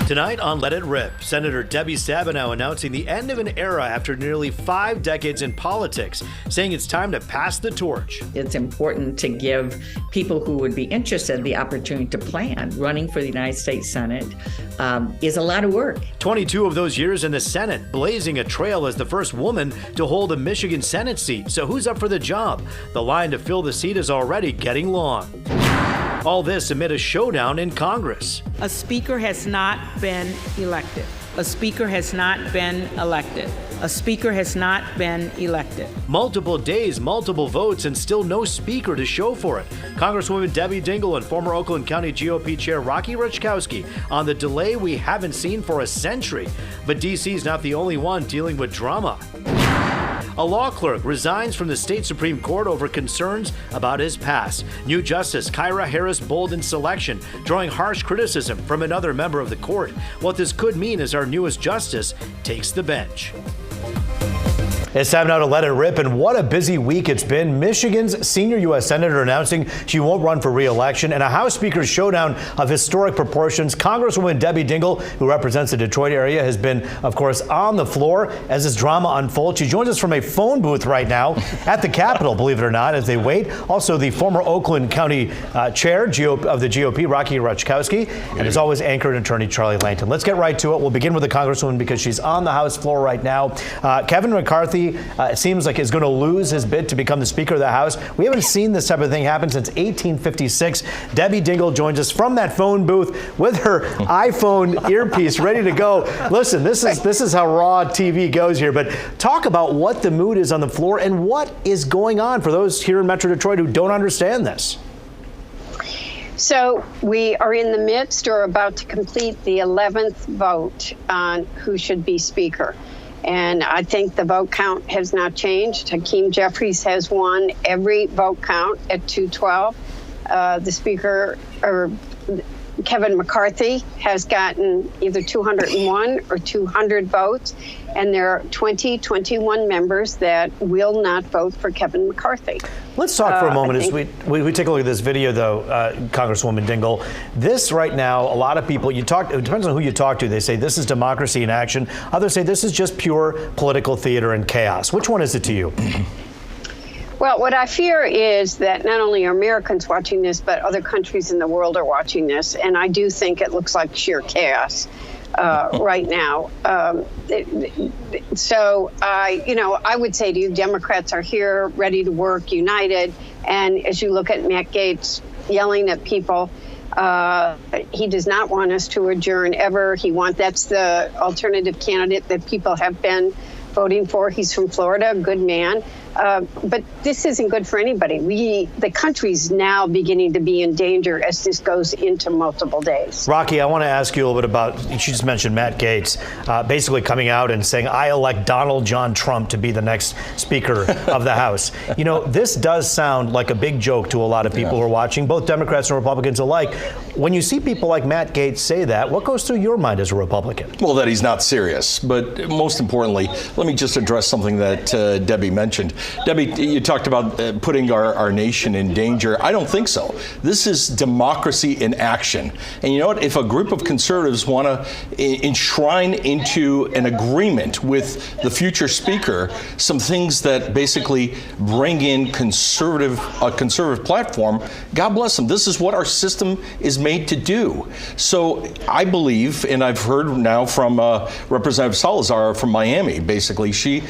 Tonight on Let It Rip, Senator Debbie Stabenow announcing the end of an era after nearly 5 decades in politics, saying it's time to pass the torch. It's important to give people who would be interested the opportunity to plan. Running for the United States Senate is a lot of work. 22 of those years in the Senate, blazing a trail as the first woman to hold a Michigan Senate seat. So who's up for the job? The line to fill the seat is already getting long. All this amid a showdown in Congress. A speaker has not been elected. A speaker has not been elected. A speaker has not been elected. Multiple days, multiple votes, and still no speaker to show for it. Congresswoman Debbie Dingell and former Oakland County GOP Chair Rocky Rachkowski on the delay we haven't seen for a century. But DC's not the only one dealing with drama. A law clerk resigns from the state Supreme Court over concerns about his past. New Justice Kyra Harris Bolden's selection, drawing harsh criticism from another member of the court. What this could mean as our newest justice takes the bench. It's time now to let it rip, and what a busy week it's been. Michigan's senior U.S. Senator announcing she won't run for re-election, and a House Speaker's showdown of historic proportions. Congresswoman Debbie Dingell, who represents the Detroit area, has been, of course, on the floor as this drama unfolds. She joins us from a phone booth right now at the Capitol, believe it or not, as they wait. Also, the former Oakland County Chair of the GOP, Rocky Rachkowski, and as always, anchor and attorney Charlie Langton. Let's get right to it. We'll begin with the Congresswoman because she's on the House floor right now. Kevin McCarthy, it seems like is going to lose his bid to become the Speaker of the House. We haven't seen this type of thing happen since 1856. Debbie Dingell joins us from that phone booth with her iPhone earpiece ready to go. Listen, this is how raw TV goes here, but talk about what the mood is on the floor and what is going on for those here in Metro Detroit who don't understand this. So we are in the midst or about to complete the 11th vote on who should be Speaker. And I think the vote count has not changed. Hakeem Jeffries has won every vote count at 212. The Speaker, or Kevin McCarthy, has gotten either 201 or 200 votes. And there are 21 members that will not vote for Kevin McCarthy. Let's talk for a moment as we take a look at this video, though, Congresswoman Dingell. This right now, a lot of people, it depends on who you talk to. They say this is democracy in action. Others say this is just pure political theater and chaos. Which one is it to you? Well, what I fear is that not only are Americans watching this, but other countries in the world are watching this. And I do think it looks like sheer chaos right now. So I would say to you, Democrats are here, ready to work, united. And as you look at Matt Gaetz yelling at people, he does not want us to adjourn ever. That's the alternative candidate that people have been voting for. He's from Florida, a good man. But this isn't good for anybody. The country's now beginning to be in danger as this goes into multiple days. Rocky, I want to ask you a little bit about, you just mentioned Matt Gaetz, basically coming out and saying, I elect Donald John Trump to be the next Speaker of the House. You know, this does sound like a big joke to a lot of people who are watching, both Democrats and Republicans alike. When you see people like Matt Gaetz say that, what goes through your mind as a Republican? Well, that he's not serious. But most importantly, let me just address something that Debbie mentioned. Debbie, you talked about putting our nation in danger. I don't think so. This is democracy in action. And you know what? If a group of conservatives want to enshrine into an agreement with the future speaker some things that basically bring in a conservative platform, God bless them. This is what our system is made to do. So I believe, and I've heard now from Representative Salazar from Miami, basically, she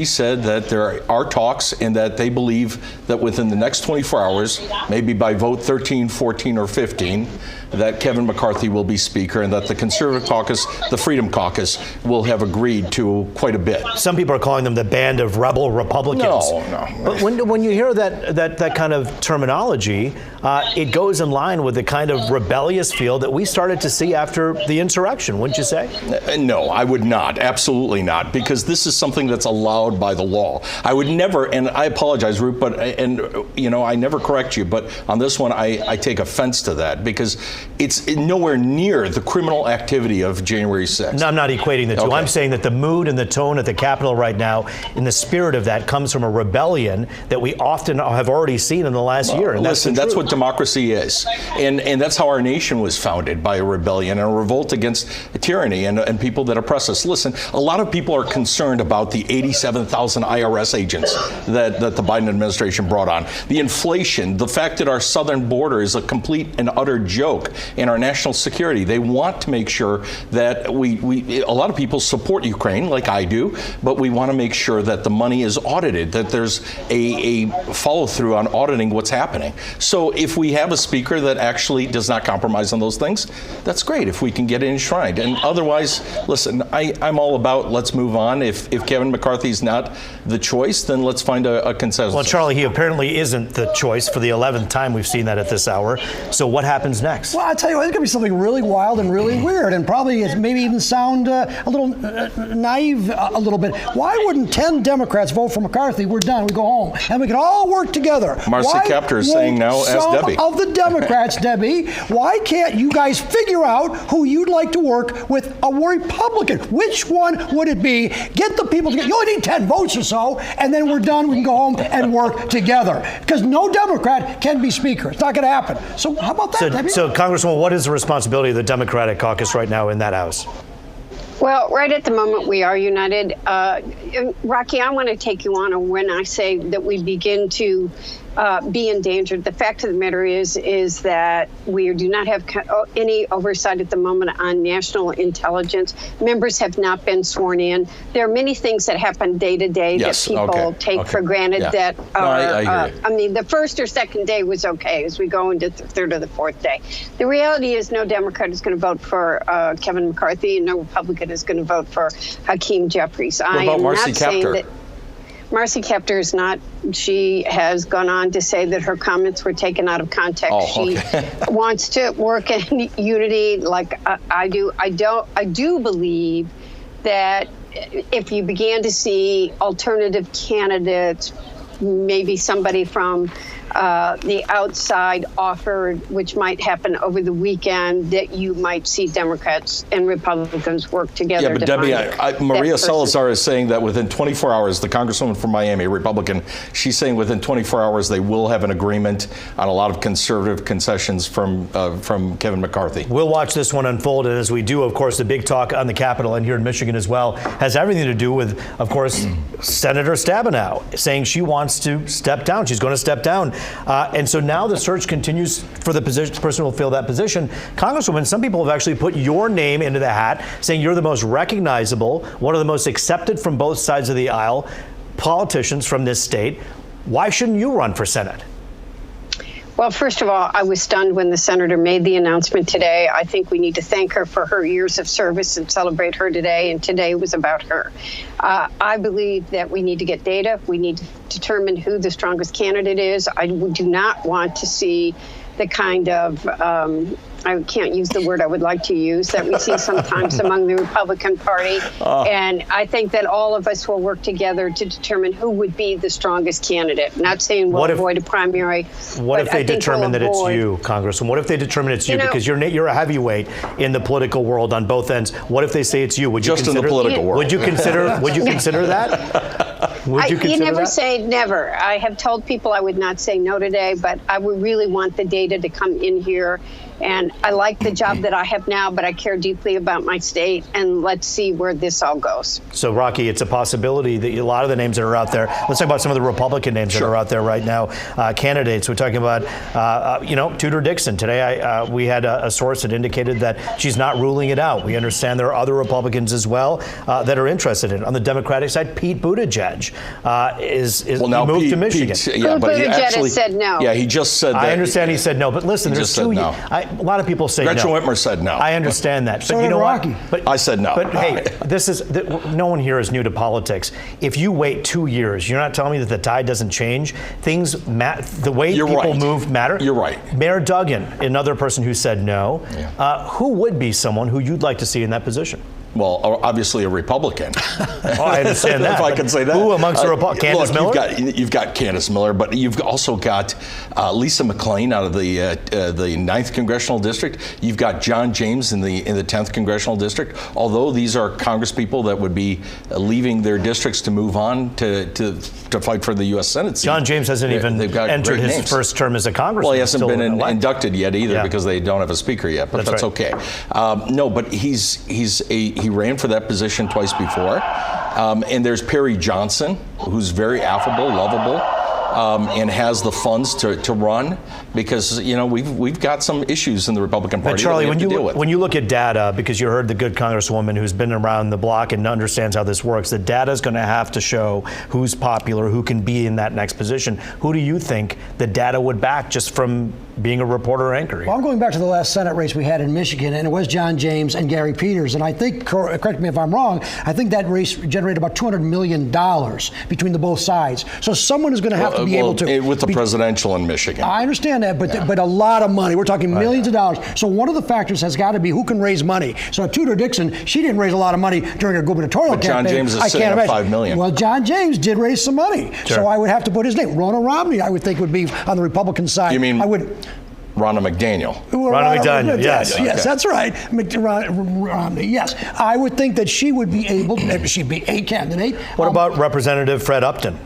said that there are talks and that they believe that within the next 24 hours, maybe by vote 13, 14, or 15, that Kevin McCarthy will be Speaker and that the Conservative Caucus, the Freedom Caucus, will have agreed to quite a bit. Some people are calling them the band of rebel Republicans. No. But when you hear that kind of terminology, it goes in line with the kind of rebellious feel that we started to see after the insurrection, wouldn't you say? No, I would not. Absolutely not. Because this is something that's allowed by the law. I would never, and I apologize, Ruth, I never correct you, but on this one, I take offense to that because it's nowhere near the criminal activity of January 6th. No, I'm not equating the two. Okay. I'm saying that the mood and the tone at the Capitol right now, in the spirit of that, comes from a rebellion that we often have already seen in the last year. And listen, that's what democracy is. And that's how our nation was founded, by a rebellion and a revolt against tyranny and people that oppress us. Listen, a lot of people are concerned about the 87,000 IRS agents that the Biden administration brought on. The inflation, the fact that our southern border is a complete and utter joke in our national security. They want to make sure that a lot of people support Ukraine, like I do, but we want to make sure that the money is audited, that there's a follow through on auditing what's happening. So if we have a speaker that actually does not compromise on those things, that's great if we can get it enshrined. And otherwise, listen, I'm all about let's move on. If Kevin McCarthy's not the choice, then let's find a consensus. Well, Charlie, he apparently isn't the choice for the 11th time we've seen that at this hour. So what happens next? Well, I tell you what, it's going to be something really wild and really weird, and probably maybe even sound a little naive a little bit. Why wouldn't 10 Democrats vote for McCarthy? We're done. We go home, and we can all work together. Marcy Kaptur is saying now, ask Debbie. Of the Democrats, Debbie, why can't you guys figure out who you'd like to work with a Republican? Which one would it be? Get the people together. You only need 10 votes or so, and then we're done. We can go home and work together. Because no Democrat can be Speaker. It's not going to happen. So how about that, Debbie? So, Congresswoman, what is the responsibility of the Democratic caucus right now in that House? Well, right at the moment, we are united. Rocky, I want to take you on when I say that we begin to be endangered. The fact of the matter is that we do not have any oversight at the moment on national intelligence. Members have not been sworn in. There are many things that happen day to day that people take for granted that are, I mean, the first or second day was okay as we go into the third or the fourth day. The reality is no Democrat is going to vote for Kevin McCarthy, and no Republican is going to vote for Hakeem Jeffries. What about Marcy Kaptur? Marcy Kaptur is not. She has gone on to say that her comments were taken out of context. She wants to work in unity like I do. I do believe that if you began to see alternative candidates, maybe somebody from the outside offered, which might happen over the weekend, that you might see Democrats and Republicans work together. Yeah, but Debbie, Maria Salazar is saying that within 24 hours, the Congresswoman from Miami, a Republican, she's saying within 24 hours they will have an agreement on a lot of conservative concessions from Kevin McCarthy. We'll watch this one unfold, and as we do, of course, the big talk on the Capitol and here in Michigan as well has everything to do with, of course, Senator Stabenow saying she wants to step down. She's going to step down. And so now the search continues for the person who will fill that position. Congresswoman, some people have actually put your name into the hat, saying you're the most recognizable, one of the most accepted from both sides of the aisle politicians from this state. Why shouldn't you run for Senate? Well, first of all, I was stunned when the senator made the announcement today. I think we need to thank her for her years of service and celebrate her today. And today was about her. I believe that we need to get data. We need to determine who the strongest candidate is. I do not want to see the kind of I can't use the word I would like to use that we see sometimes among the Republican Party. And I think that all of us will work together to determine who would be the strongest candidate. Not saying we'll avoid a primary. What if they determine that it's you, Congresswoman? What if they determine it's you? Because you're a heavyweight in the political world on both ends. What if they say it's you? Would you consider, in the political world. Would you consider that? Would you consider that? You never say never. I have told people I would not say no today, but I would really want the data to come in here. And I like the job that I have now, but I care deeply about my state, and let's see where this all goes. So, Rocky, it's a possibility that a lot of the names that are out there, let's talk about some of the Republican names that are out there right now, candidates. We're talking about, Tudor Dixon. Today, we had a source that indicated that she's not ruling it out. We understand there are other Republicans as well that are interested in it. On the Democratic side, Pete Buttigieg moved to Michigan. Buttigieg has said no. Yeah, he just said that. I understand he said no, but listen, there's two. A lot of people say Gretchen no. Whitmer said no. I understand that. So but you know Rocky. what? But, I said no. But hey, no one here is new to politics. If you wait 2 years, you're not telling me that the tide doesn't change. Things, the way people move matter. You're right. Mayor Duggan, another person who said no. Yeah. Who would be someone who you'd like to see in that position? Well, obviously a Republican. Oh, I understand that. If I can say that. Who amongst the Republicans? Candace Miller? You've got Candace Miller, but you've also got Lisa McClain out of the 9th Congressional District. You've got John James in the 10th Congressional District. Although these are congresspeople that would be leaving their districts to move on to fight for the U.S. Senate seat. John James hasn't even entered his first term as a congressman. Well, he hasn't been inducted yet either because they don't have a speaker yet, but that's okay. No, but he ran for that position twice before. And there's Perry Johnson, who's very affable, lovable, and has the funds to run, because we've got some issues in the Republican Party. But Charlie, that we have to deal with. when you look at data, because you heard the good Congresswoman who's been around the block and understands how this works, the data is going to have to show who's popular, who can be in that next position. Who do you think the data would back just from being a reporter or anchor? Well, I'm going back to the last Senate race we had in Michigan, and it was John James and Gary Peters. And I think, correct me if I'm wrong, I think that race generated about $200 million between the both sides. So someone is going to have to be able to. With the presidential in Michigan. I understand that, but a lot of money. We're talking millions of dollars. So one of the factors has got to be who can raise money. So Tudor Dixon, she didn't raise a lot of money during her gubernatorial campaign. John James is sitting at $5 million. Well, John James did raise some money. Sure. So I would have to put his name. Ronna Romney, I would think, would be on the Republican side. You mean Ronna McDaniel? Ronna McDaniel, yes. Yes, okay. That's right. Romney, yes. I would think that she would be able, she'd be a candidate. What about Representative Fred Upton?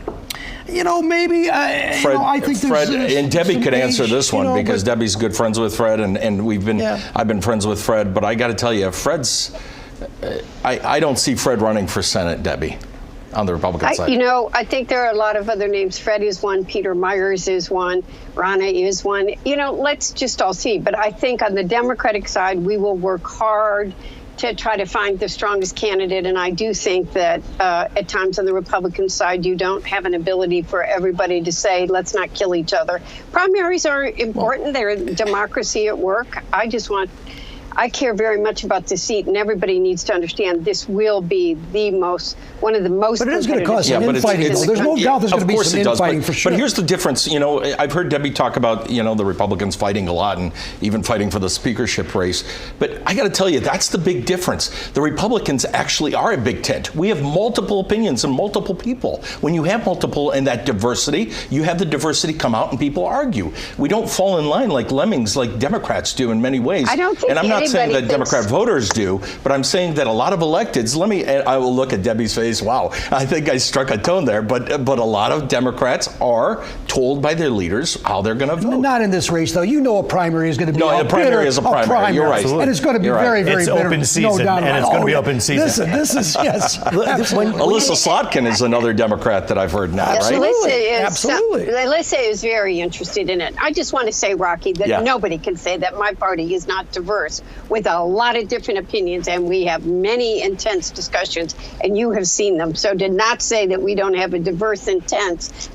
Maybe, I think Fred, and Debbie could answer this one, because but, Debbie's good friends with Fred, and I've been friends with Fred, but I got to tell you, I don't see Fred running for Senate, Debbie, on the Republican side. I think there are a lot of other names. Fred is one, Peter Myers is one, Ronna is one. Let's just all see. But I think on the Democratic side, we will work hard to try to find the strongest candidate. And I do think that at times on the Republican side, you don't have an ability for everybody to say, let's not kill each other. Primaries are important. They're democracy at work. I care very much about the seat, and everybody needs to understand this will be one of the most. But it is going to cause some infighting. There's no doubt there's going to be some infighting for sure. But here's the difference. I've heard Debbie talk about the Republicans fighting a lot and even fighting for the speakership race. But I got to tell you, that's the big difference. The Republicans actually are a big tent. We have multiple opinions and multiple people. When you have multiple and that diversity, you have the diversity come out and people argue. We don't fall in line like lemmings, like Democrats do in many ways. I don't think. And I'm not saying that Democrat voters do, but I'm saying that a lot of electeds, I will look at Debbie's face, wow, I think I struck a tone there, but a lot of Democrats are told by their leaders how they're going to vote. Not in this race, though. A primary is going to be a primary is a primary. You're right. And it's going to be very, very bitter. It's open season, and it's going to be open season. Listen, this is, yes. Alyssa Slotkin is another Democrat that I've heard now, right? Absolutely. Alyssa is very interested in it. I just want to say, Rocky, that nobody can say that my party is not diverse, with a lot of different opinions, and we have many intense discussions, and you have seen them. So to not say that we don't have a diverse, intense,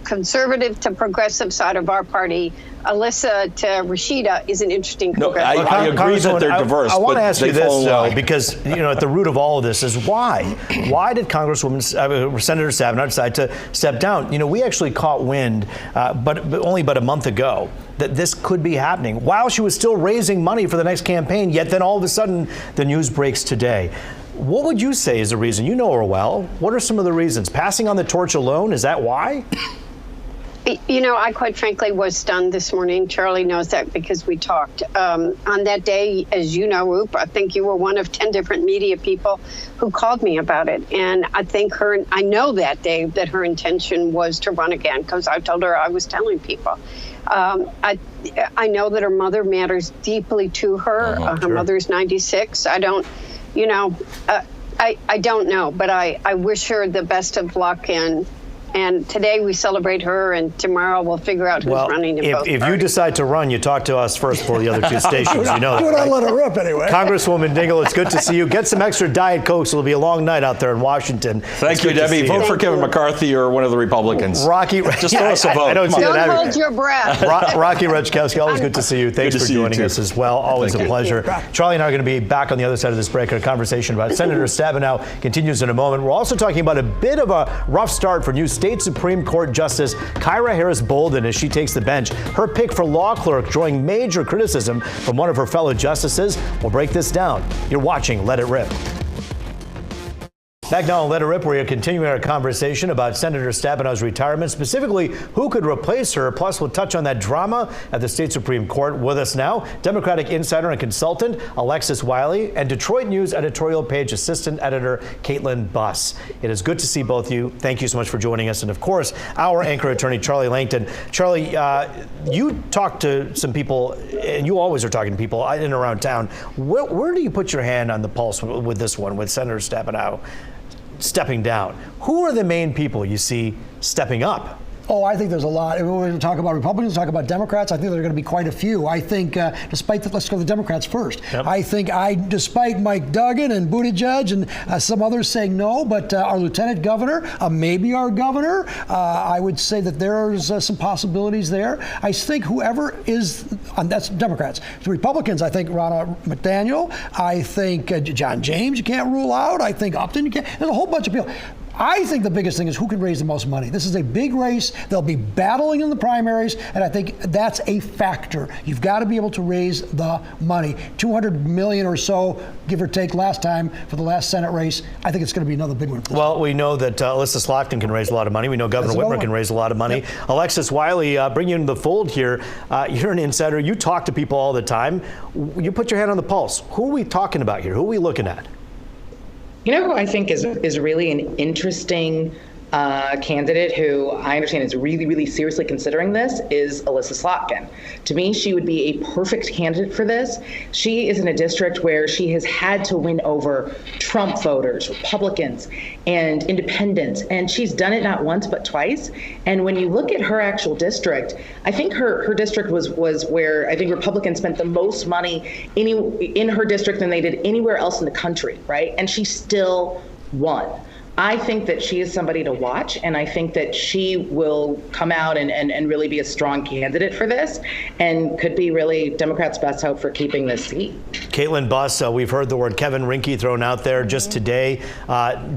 conservative to progressive side of our party, Alyssa to Rashida, is an interesting program. I agree that they're diverse. I want to ask you this, though, because at the root of all of this is why? Why did Senator Stabenow decide to step down? We actually caught wind, but only about a month ago, that this could be happening while she was still raising money for the next campaign. Yet then all of a sudden, the news breaks today. What would you say is the reason? You know her well. What are some of the reasons? Passing on the torch alone, is that why? I quite frankly was stunned this morning. Charlie knows that because we talked. On that day, as you know, Roop, I think you were one of 10 different media people who called me about it. And I know that day that her intention was to run again, because I told her I was telling people. I know that her mother matters deeply to her. Her mother's 96. I don't know, but I wish her the best of luck, and today we celebrate her, and tomorrow we'll figure out who's running in both parties. If you decide to run, you talk to us first for the other two stations. You know that, right? Let it rip anyway. Congresswoman Dingell, it's good to see you. Get some extra Diet Cokes. It'll be a long night out there in Washington. Thank you, Debbie. Vote for Kevin McCarthy or one of the Republicans. Rocky, just throw us a vote. Don't hold your breath. Rocky Rechkowski, always good to see you. Thanks for joining us as well. Always a pleasure. Charlie and I are going to be back on the other side of this break. Our conversation about Senator Stabenow continues in a moment. We're also talking about a bit of a rough start for new state State Supreme Court Justice Kyra Harris Bolden as she takes the bench. Her pick for law clerk drawing major criticism from one of her fellow justices. We'll break this down. You're watching Let It Rip. Back now on Let It Rip, we are continuing our conversation about Senator Stabenow's retirement, specifically who could replace her. Plus, we'll touch on that drama at the state Supreme Court. With us now, Democratic insider and consultant Alexis Wiley and Detroit News editorial page assistant editor Caitlin Buss. It is good to see both of you. Thank you so much for joining us. And of course, our anchor attorney, Charlie Langton. Charlie, you talk to some people, and you always are talking to people in and around town. Where do you put your hand on the pulse with this one, with Senator Stabenow stepping down? Who are the main people you see stepping up? Oh, I think there's a lot. If we're going to talk about Republicans, talk about Democrats, I think there are going to be quite a few. I think, let's go to the Democrats first. Yep. I think despite Mike Duggan and Buttigieg and some others saying no, but our lieutenant governor, maybe our governor, I would say that there's some possibilities there. I think whoever is, that's Democrats. The Republicans, I think Ronna McDaniel. I think John James, you can't rule out. I think Upton, you can't. There's a whole bunch of people. I think the biggest thing is who can raise the most money. This is a big race. They'll be battling in the primaries, and I think that's a factor. You've got to be able to raise the money. $200 million or so, give or take, last time for the last Senate race. I think it's going to be another big one. Well, we know that Alyssa Slotkin can raise a lot of money. We know Governor Whitmer can raise a lot of money. Yep. Alexis Wiley, bring you into the fold here. You're an insider. You talk to people all the time. You put your hand on the pulse. Who are we talking about here? Who are we looking at? You know who I think is really an interesting candidate who I understand is really, really seriously considering this is Alyssa Slotkin. To me, she would be a perfect candidate for this. She is in a district where she has had to win over Trump voters, Republicans, and independents, and she's done it not once but twice. And when you look at her actual district, I think her district was where I think Republicans spent the most money in her district than they did anywhere else in the country, right? And she still won. I think that she is somebody to watch, and I think that she will come out and really be a strong candidate for this and could be really Democrats' best hope for keeping this seat. Caitlin Buss, we've heard the word Kevin Rinke thrown out there just today.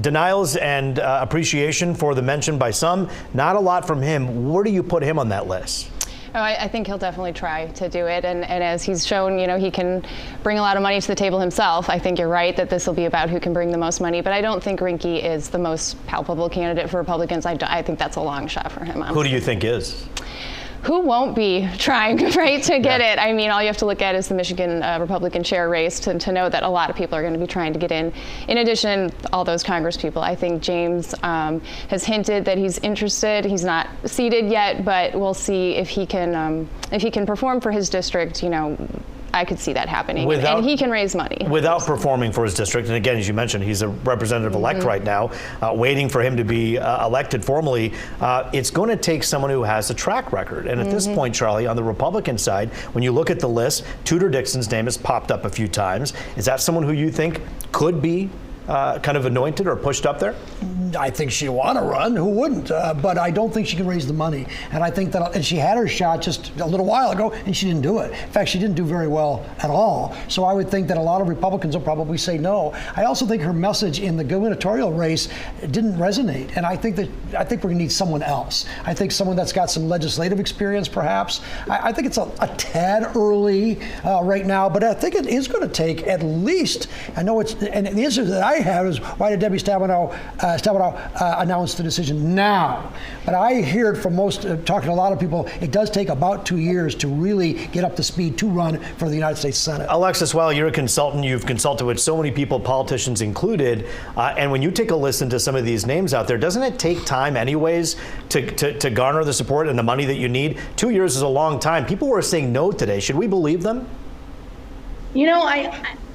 Denials and appreciation for the mention by some, not a lot from him. Where do you put him on that list? Oh, I think he'll definitely try to do it. And as he's shown, he can bring a lot of money to the table himself. I think you're right that this will be about who can bring the most money. But I don't think Rinke is the most palpable candidate for Republicans. I think that's a know shot for him. Honestly. Who do you think is? Who won't be trying, right, to get it? I mean, all you have to look at is the Michigan Republican chair race to know that a lot of people are going to be trying to get in. In addition, all those Congress people. I think James has hinted that he's interested. He's not seated yet, but we'll see if he can perform for his district. I could see that happening, and he can raise money. Without performing for his district, and again, as you mentioned, he's a representative-elect right now, waiting for him to be elected formally. It's going to take someone who has a track record. And at this point, Charlie, on the Republican side, when you look at the list, Tudor Dixon's name has popped up a few times. Is that someone who you think could be kind of anointed or pushed up there? I think she'd want to run. Who wouldn't? But I don't think she can raise the money. And I think that, and she had her shot just a little while ago, and she didn't do it. In fact, she didn't do very well at all. So I would think that a lot of Republicans will probably say no. I also think her message in the gubernatorial race didn't resonate. And I think we're going to need someone else. I think someone that's got some legislative experience, perhaps. I think it's a tad early right now, but I think it is going to take at least, and the answer that I have is, why did Debbie Stabenow announce the decision now? But I hear it from talking to a lot of people, it does take about 2 years to really get up to speed to run for the United States Senate. Alexis, while you're a consultant, you've consulted with so many people, politicians included, and when you take a listen to some of these names out there, doesn't it take time anyways to garner the support and the money that you need? 2 years is a long time. People were saying no today. Should we believe them?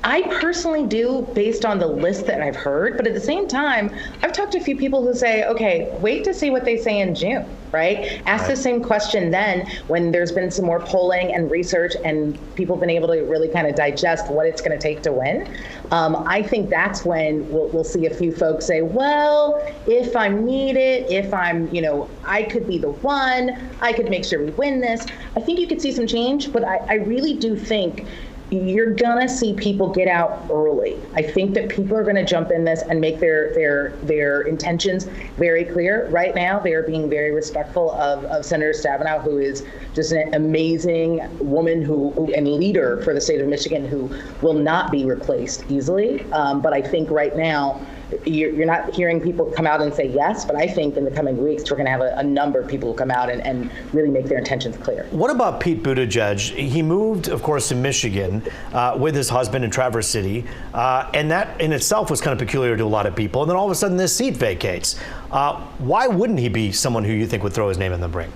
I personally do, based on the list that I've heard, but at the same time, I've talked to a few people who say, okay, wait to see what they say in June, right? Ask the same question then when there's been some more polling and research and people have been able to really kind of digest what it's going to take to win. I think that's when we'll see a few folks say, well, if I'm needed, if I'm, I could be the one, I could make sure we win this. I think you could see some change, but I really do think you're gonna see people get out early. I think that people are gonna jump in this and make their intentions very clear. Right now, they are being very respectful of Senator Stabenow, who is just an amazing woman and leader for the state of Michigan, who will not be replaced easily. But I think right now, you're not hearing people come out and say yes, but I think in the coming weeks, we're going to have a number of people who come out and really make their intentions clear. What about Pete Buttigieg? He moved, of course, to Michigan with his husband in Traverse City, and that in itself was kind of peculiar to a lot of people. And then all of a sudden, this seat vacates. Why wouldn't he be someone who you think would throw his name in the ring?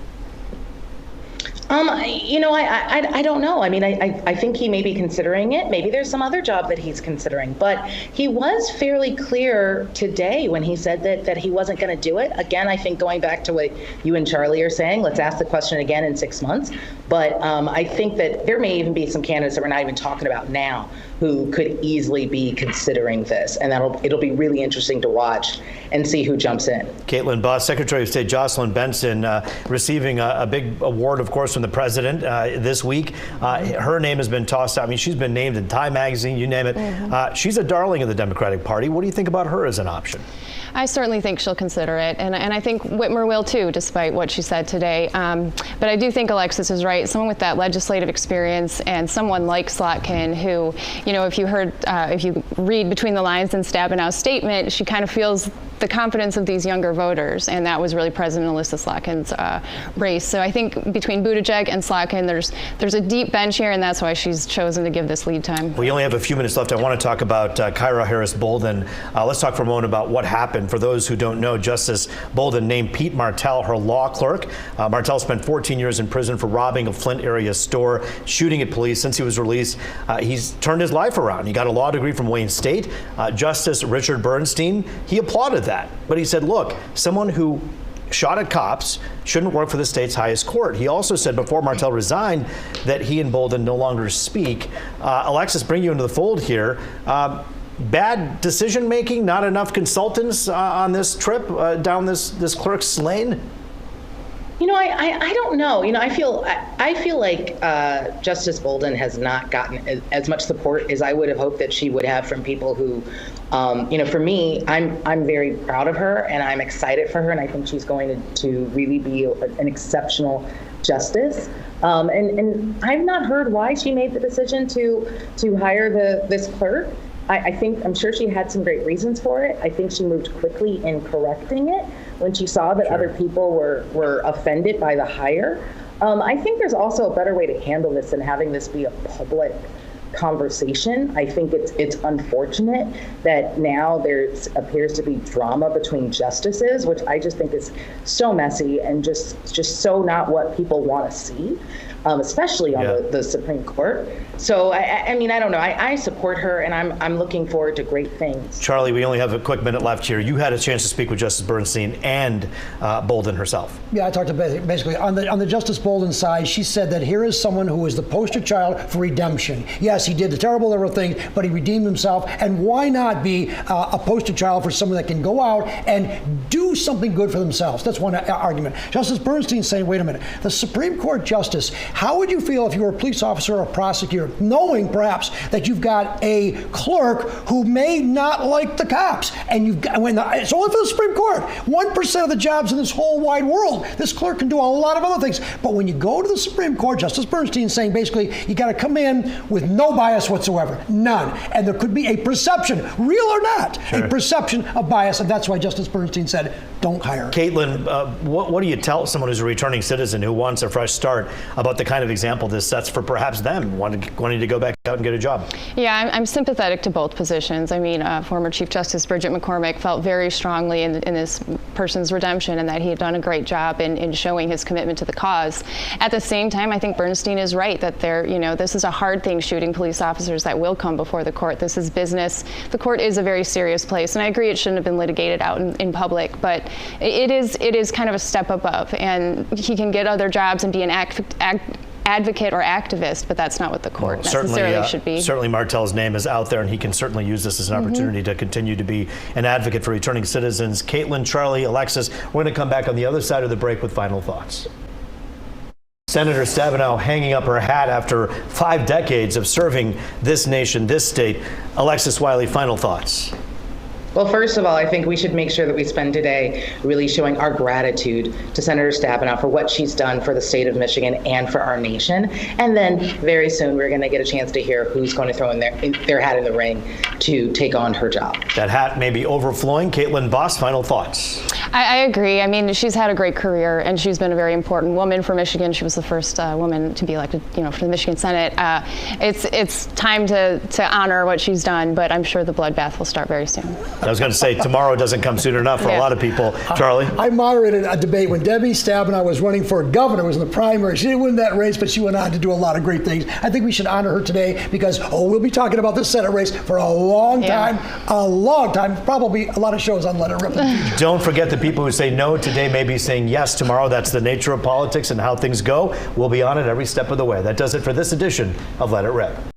I don't know. I mean, I think he may be considering it. Maybe there's some other job that he's considering. But he was fairly clear today when he said that he wasn't going to do it. Again, I think going back to what you and Charlie are saying, let's ask the question again in 6 months. But I think that there may even be some candidates that we're not even talking about now who could easily be considering this. And it'll be really interesting to watch and see who jumps in. Caitlin Buss, Secretary of State Jocelyn Benson, receiving a big award, of course, from the president this week. Her name has been tossed out. I mean, she's been named in Time Magazine, you name it. She's a darling of the Democratic Party. What do you think about her as an option? I certainly think she'll consider it, and I think Whitmer will too, despite what she said today. But I do think Alexis is right. Someone with that legislative experience and someone like Slotkin, who, if you read between the lines in Stabenow's statement, she kind of feels the confidence of these younger voters, and that was really present in Alyssa Slotkin's race. So I think between Buttigieg and Slotkin, there's a deep bench here, and that's why she's chosen to give this lead time. We only have a few minutes left. I want to talk about Kyra Harris Bolden. Let's talk for a moment about what happened. For those who don't know, Justice Bolden named Pete Martell her law clerk. Martell spent 14 years in prison for robbing a Flint area store, shooting at police. Since he was released, he's turned his life around. He got a law degree from Wayne State. Justice Richard Bernstein, he applauded that. But he said, look, someone who shot at cops shouldn't work for the state's highest court. He also said before Martell resigned that he and Bolden no longer speak. Alexis, bring you into the fold here. Bad decision making, not enough consultants on this trip down this clerk's lane? I don't know. I feel like Justice Bolden has not gotten as much support as I would have hoped that she would have from people who, for me, I'm very proud of her and I'm excited for her, and I think she's going to really be an exceptional justice. And I've not heard why she made the decision to hire this clerk. I'm sure she had some great reasons for it. I think she moved quickly in correcting it when she saw that other people were offended by the hire. I think there's also a better way to handle this than having this be a public conversation. I think it's unfortunate that now there appears to be drama between justices, which I just think is so messy and just so not what people want to see. Especially on the Supreme Court. So, I mean, I don't know. I support her, and I'm looking forward to great things. Charlie, we only have a quick minute left here. You had a chance to speak with Justice Bernstein and Bolden herself. Yeah, I talked to basically on the Justice Bolden side. She said that here is someone who is the poster child for redemption. Yes, he did the terrible things, but he redeemed himself. And why not be a poster child for someone that can go out and do something good for themselves? That's one argument. Justice Bernstein saying, wait a minute, the Supreme Court justice, how would you feel if you were a police officer or a prosecutor, knowing perhaps that you've got a clerk who may not like the cops, and it's only for the Supreme Court, 1% of the jobs in this whole wide world, this clerk can do a lot of other things. But when you go to the Supreme Court, Justice Bernstein is saying basically you got to come in with no bias whatsoever, none, and there could be a perception, real or not, a perception of bias, and that's why Justice Bernstein said don't hire her. Caitlin, what do you tell someone who's a returning citizen who wants a fresh start about the kind of example this sets for perhaps them wanting to go back out and get a job? Yeah, I'm sympathetic to both positions. I mean, former Chief Justice Bridget McCormick felt very strongly in this person's redemption and that he had done a great job in showing his commitment to the cause. At the same time, I think Bernstein is right that this is a hard thing, shooting police officers that will come before the court. This is business. The court is a very serious place, and I agree it shouldn't have been litigated out in public, but it is kind of a step above, and he can get other jobs and be an advocate or activist, but that's not what the court necessarily should be. Certainly Martell's name is out there, and he can certainly use this as an opportunity to continue to be an advocate for returning citizens. Caitlin, Charlie, Alexis, we're going to come back on the other side of the break with final thoughts. Senator Stabenow hanging up her hat after 5 decades of serving this nation, this state. Alexis Wiley, final thoughts. Well, first of all, I think we should make sure that we spend today really showing our gratitude to Senator Stabenow for what she's done for the state of Michigan and for our nation. And then very soon we're going to get a chance to hear who's going to throw in their hat in the ring to take on her job. That hat may be overflowing. Caitlin Boss, final thoughts. I agree. I mean, she's had a great career, and she's been a very important woman for Michigan. She was the first woman to be elected, for the Michigan Senate. It's time to honor what she's done, but I'm sure the bloodbath will start very soon. I was going to say, tomorrow doesn't come soon enough for a lot of people. Charlie? I moderated a debate when Debbie Stabenow was running for governor, was in the primary. She didn't win that race, but she went on to do a lot of great things. I think we should honor her today because, we'll be talking about this Senate race for a long time, probably a lot of shows on Let It Rip in the future. Don't forget the people who say no today may be saying yes tomorrow. That's the nature of politics and how things go. We'll be on it every step of the way. That does it for this edition of Let It Rip.